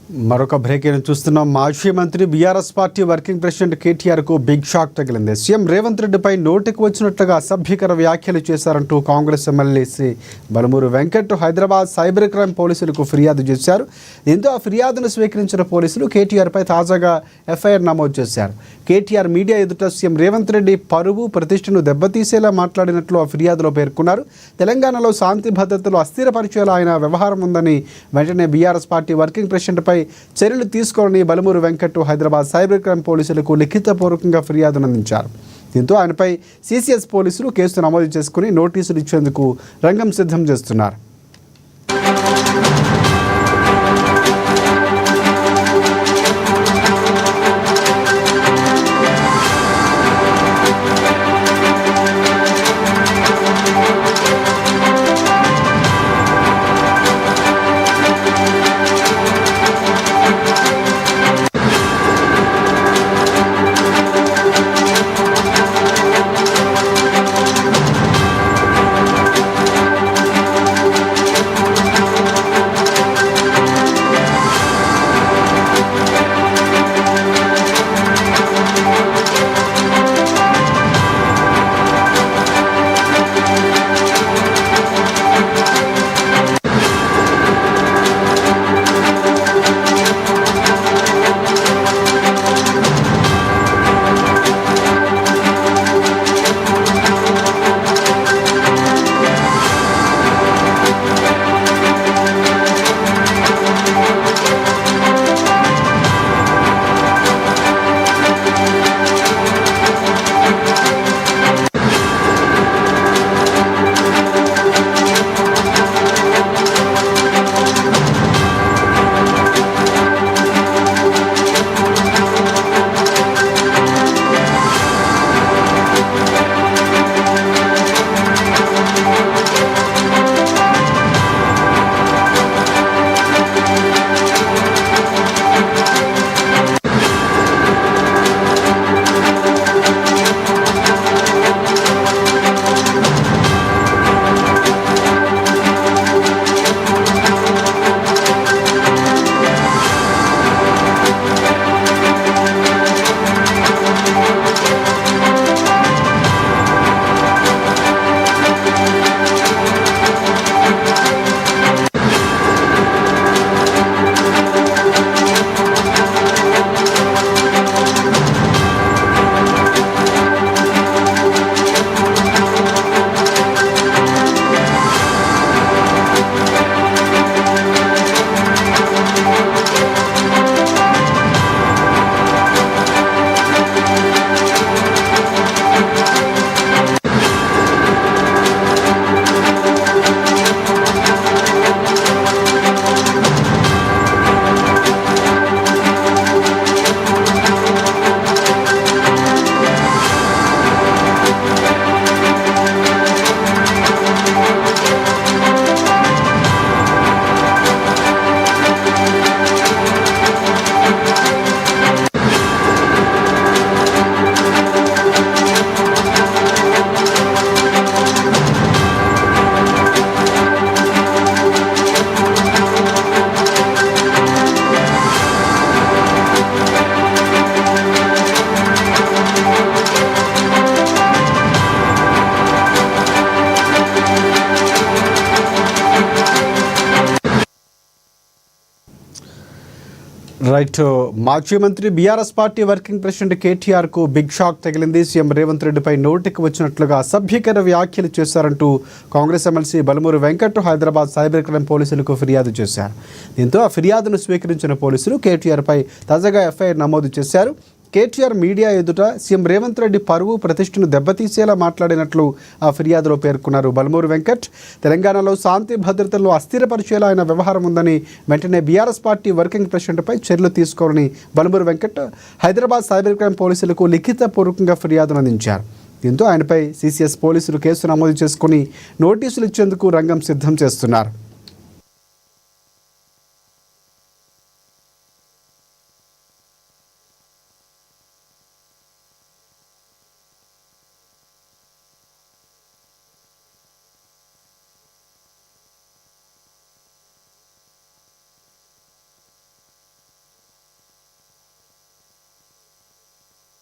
మరొక బ్రేక్ చూస్తున్నాం. మాజీ మంత్రి బీఆర్ఎస్ పార్టీ వర్కింగ్ ప్రెసిడెంట్ కేటీఆర్కు బిగ్ షాక్ తగిలింది. సీఎం రేవంత్ రెడ్డిపై నోటికి వచ్చినట్లుగా అసభ్యకర వ్యాఖ్యలు చేశారంటూ Congress MLA Balmoor Venkat Hyderabad cyber crime పోలీసులకు ఫిర్యాదు చేశారు. దీంతో ఆ ఫిర్యాదును స్వీకరించిన పోలీసులు కేటీఆర్పై తాజాగా ఎఫ్ఐఆర్ నమోదు చేశారు. కేటీఆర్ మీడియా ఎదుట సీఎం రేవంత్ రెడ్డి పరువు ప్రతిష్టను దెబ్బతీసేలా మాట్లాడినట్లు ఆ ఫిర్యాదులో పేర్కొన్నారు. తెలంగాణలో శాంతి భద్రతలు అస్థిరపరిచేలా ఆయన వ్యవహారం ఉందని వెంటనే బీఆర్ఎస్ పార్టీ వర్కింగ్ ప్రెసిడెంట్పై చర్యలు తీసుకోవాలని బలమూరు వెంకట్ హైదరాబాద్ సైబర్ క్రైమ్ పోలీసులకు లిఖితపూర్వకంగా ఫిర్యాదును అందించారు. దీంతో ఆయనపై సిసిఎస్ పోలీసులు కేసు నమోదు చేసుకుని నోటీసులు ఇచ్చేందుకు రంగం సిద్ధం చేస్తున్నారు. రైట్. మాజీ మంత్రి బీఆర్ఎస్ పార్టీ వర్కింగ్ ప్రెసిడెంట్ కేటీఆర్కు బిగ్ షాక్ తగిలింది. సీఎం రేవంత్ రెడ్డిపై నోటికి వచ్చినట్లుగా అసభ్యకర వ్యాఖ్యలు చేశారంటూ Congress MLC Balmoor Venkat Hyderabad cyber crime పోలీసులకు ఫిర్యాదు చేశారు. దీంతో ఆ ఫిర్యాదును స్వీకరించిన పోలీసులు కేటీఆర్పై తాజాగా ఎఫ్ఐఆర్ నమోదు చేశారు. కేటీఆర్ మీడియా ఎదుట సీఎం రేవంత్ రెడ్డి పరువు ప్రతిష్టను దెబ్బతీసేలా మాట్లాడినట్లు ఆ ఫిర్యాదులో పేర్కొన్నారు బలమూరు వెంకట్. తెలంగాణలో శాంతి భద్రతలను అస్థిరపరిచేలా ఆయన వ్యవహారం ఉందని వెంటనే బీఆర్ఎస్ పార్టీ వర్కింగ్ ప్రెసిడెంట్పై చర్యలు తీసుకోవాలని బలమూరు వెంకట్ హైదరాబాద్ సైబర్ క్రైమ్ పోలీసులకు లిఖితపూర్వకంగా ఫిర్యాదును అందించారు. దీంతో ఆయనపై సిసిఎస్ పోలీసులు కేసు నమోదు చేసుకుని నోటీసులు ఇచ్చేందుకు రంగం సిద్ధం చేస్తున్నారు.